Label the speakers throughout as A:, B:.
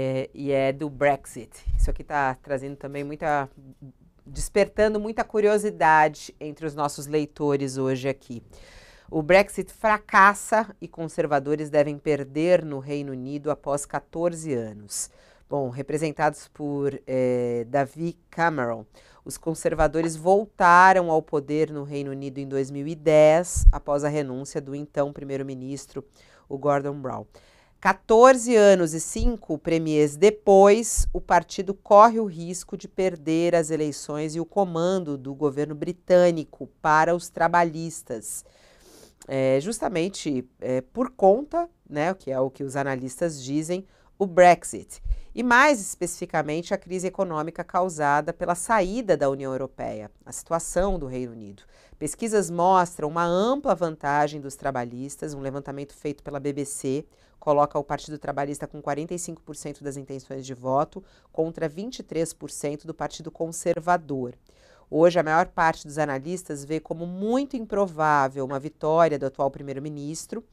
A: E é do Brexit. Isso aqui está trazendo também despertando muita curiosidade entre os nossos leitores hoje aqui. O Brexit fracassa e conservadores devem perder no Reino Unido após 14 anos. Bom, representados por David Cameron, os conservadores voltaram ao poder no Reino Unido em 2010, após a renúncia do então primeiro-ministro, o Gordon Brown. 14 anos e 5 premiers depois, o partido corre o risco de perder as eleições e o comando do governo britânico para os trabalhistas. Justamente por conta, né, que é o que os analistas dizem, o Brexit. E mais especificamente a crise econômica causada pela saída da União Europeia, a situação do Reino Unido. Pesquisas mostram uma ampla vantagem dos trabalhistas, um levantamento feito pela BBC coloca o Partido Trabalhista com 45% das intenções de voto contra 23% do Partido Conservador. Hoje, a maior parte dos analistas vê como muito improvável uma vitória do atual primeiro-ministro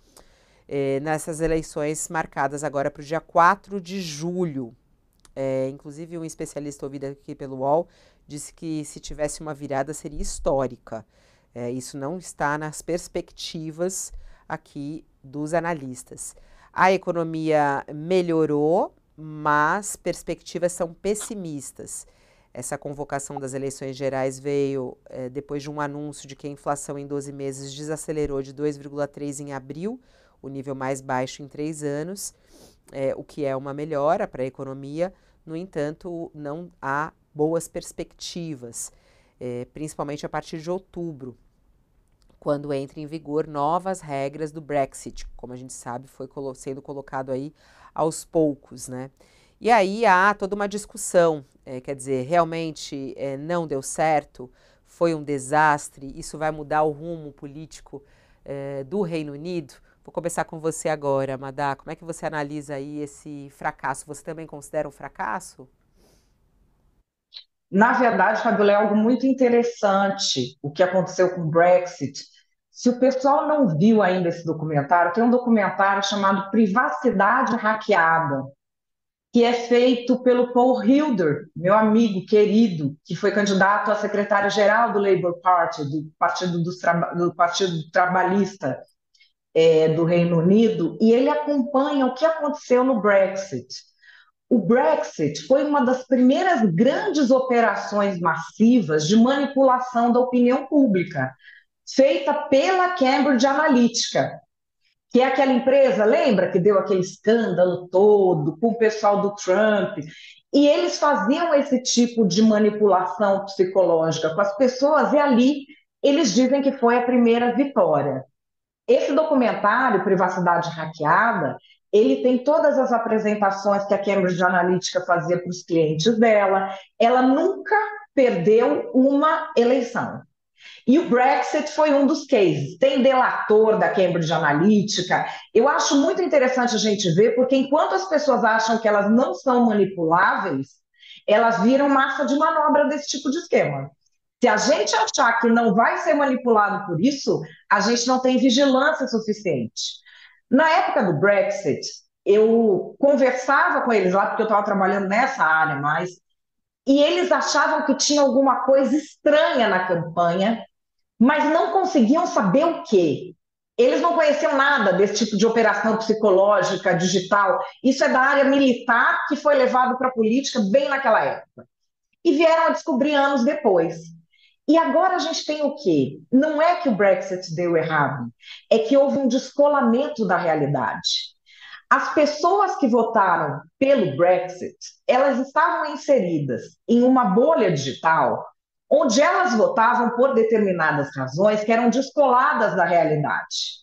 A: nessas eleições marcadas agora para o dia 4 de julho. Inclusive, um especialista ouvido aqui pelo UOL disse que se tivesse uma virada seria histórica. Isso não está nas perspectivas aqui dos analistas. A economia melhorou, mas perspectivas são pessimistas. Essa convocação das eleições gerais veio depois de um anúncio de que a inflação em 12 meses desacelerou de 2,3% em abril, o nível mais baixo em 3 anos, o que é uma melhora para a economia. No entanto, não há boas perspectivas, principalmente a partir de outubro, quando entra em vigor novas regras do Brexit, como a gente sabe, foi sendo colocado aí aos poucos, né? E aí há toda uma discussão, quer dizer, realmente não deu certo, foi um desastre, isso vai mudar o rumo político do Reino Unido? Vou começar com você agora, Madá, como é que você analisa aí esse fracasso? Você também considera um fracasso?
B: Na verdade, Fabiola, é algo muito interessante o que aconteceu com o Brexit. Se o pessoal não viu ainda esse documentário, tem um documentário chamado Privacidade Hackeada, que é feito pelo Paul Hilder, meu amigo querido, que foi candidato a secretário-geral do Labour Party, do Partido Trabalhista do Reino Unido, e ele acompanha o que aconteceu no Brexit. O Brexit foi uma das primeiras grandes operações massivas de manipulação da opinião pública, feita pela Cambridge Analytica, que é aquela empresa, lembra que deu aquele escândalo todo com o pessoal do Trump? E eles faziam esse tipo de manipulação psicológica com as pessoas, e ali eles dizem que foi a primeira vitória. Esse documentário, Privacidade Hackeada, ele tem todas as apresentações que a Cambridge Analytica fazia para os clientes dela. Ela nunca perdeu uma eleição. E o Brexit foi um dos cases. Tem delator da Cambridge Analytica. Eu acho muito interessante a gente ver, porque enquanto as pessoas acham que elas não são manipuláveis, elas viram massa de manobra desse tipo de esquema. Se a gente achar que não vai ser manipulado por isso, a gente não tem vigilância suficiente. Na época do Brexit, eu conversava com eles lá, porque eu estava trabalhando nessa área mais, e eles achavam que tinha alguma coisa estranha na campanha, mas não conseguiam saber o quê. Eles não conheciam nada desse tipo de operação psicológica, digital. Isso é da área militar que foi levado para a política bem naquela época. E vieram a descobrir anos depois. E agora a gente tem o quê? Não é que o Brexit deu errado, é que houve um descolamento da realidade. As pessoas que votaram pelo Brexit, elas estavam inseridas em uma bolha digital onde elas votavam por determinadas razões que eram descoladas da realidade.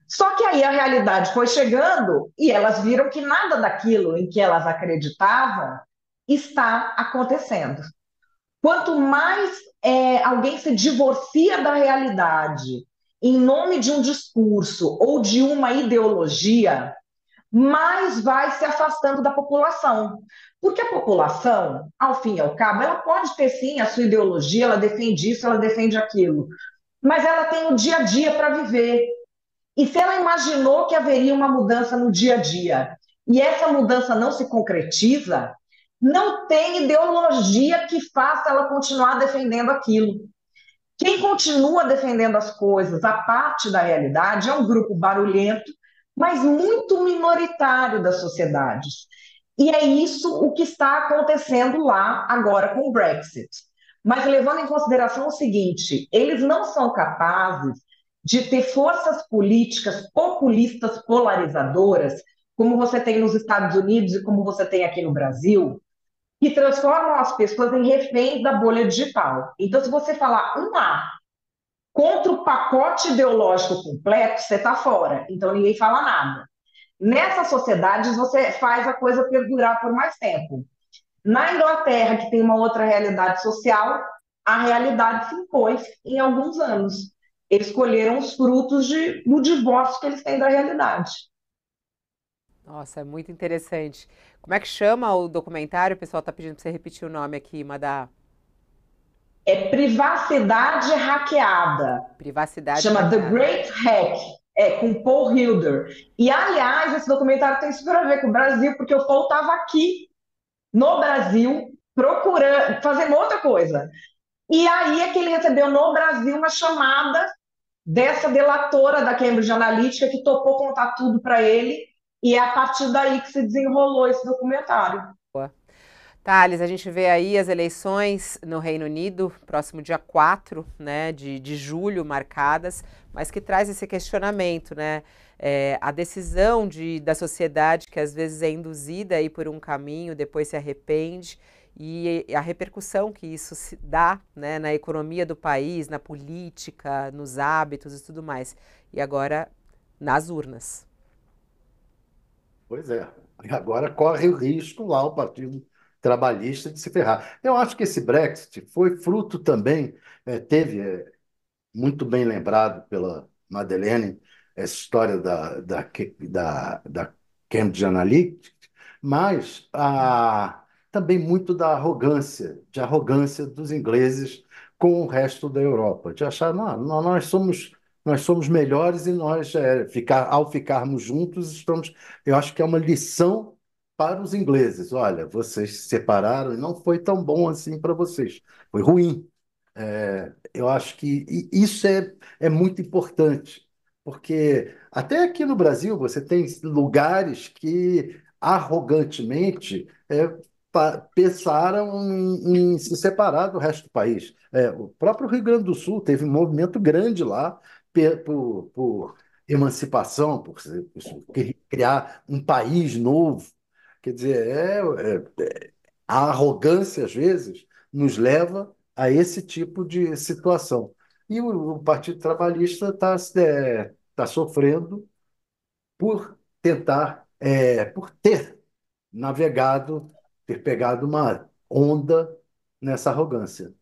B: Só que aí a realidade foi chegando e elas viram que nada daquilo em que elas acreditavam está acontecendo. Quanto mais alguém se divorcia da realidade em nome de um discurso ou de uma ideologia, mais vai se afastando da população. Porque a população, ao fim e ao cabo, ela pode ter sim a sua ideologia, ela defende isso, ela defende aquilo, mas ela tem o dia a dia para viver. E se ela imaginou que haveria uma mudança no dia a dia e essa mudança não se concretiza, não tem ideologia que faça ela continuar defendendo aquilo. Quem continua defendendo as coisas, a parte da realidade, é um grupo barulhento, mas muito minoritário da sociedade. E é isso o que está acontecendo lá agora com o Brexit. Mas levando em consideração o seguinte, eles não são capazes de ter forças políticas populistas polarizadoras, como você tem nos Estados Unidos e como você tem aqui no Brasil, que transformam as pessoas em reféns da bolha digital. Então, se você falar um A contra o pacote ideológico completo, você está fora. Então, ninguém fala nada. Nessas sociedades, você faz a coisa perdurar por mais tempo. Na Inglaterra, que tem uma outra realidade social, a realidade se impôs em alguns anos. Eles colheram os frutos do divórcio que eles têm da realidade.
A: Nossa, é muito interessante. Como é que chama o documentário? O pessoal está pedindo para você repetir o nome aqui, Madá.
B: É privacidade hackeada.
A: Privacidade
B: Chama The
A: hackeada.
B: Great Hack, com Paul Hilder. E, aliás, esse documentário tem super a ver com o Brasil, porque o Paul estava aqui no Brasil procurando, fazendo outra coisa. E aí é que ele recebeu no Brasil uma chamada dessa delatora da Cambridge Analytica que topou contar tudo para ele, e é a partir daí que se desenrolou esse documentário.
A: Boa. Thales, a gente vê aí as eleições no Reino Unido, próximo dia 4, né, de julho, marcadas, mas que traz esse questionamento, né? A decisão da sociedade que às vezes é induzida aí por um caminho, depois se arrepende, e a repercussão que isso se dá, né, na economia do país, na política, nos hábitos e tudo mais. E agora nas urnas.
C: Pois é. E agora corre o risco lá o Partido Trabalhista de se ferrar. Eu acho que esse Brexit foi fruto também, teve, muito bem lembrado pela Madeleine, essa história da Cambridge Analytica, mas também muito da arrogância, de arrogância dos ingleses com o resto da Europa, de achar, não, nós somos melhores e nós, ao ficarmos juntos, estamos. Eu acho que é uma lição para os ingleses. Olha, vocês se separaram e não foi tão bom assim para vocês, foi ruim. Eu acho que isso é muito importante, porque até aqui no Brasil você tem lugares que arrogantemente pensaram em se separar do resto do país. O próprio Rio Grande do Sul teve um movimento grande lá por emancipação, por criar um país novo. Quer dizer, a arrogância, às vezes, nos leva a esse tipo de situação. E o Partido Trabalhista tá sofrendo por por ter pegado uma onda nessa arrogância.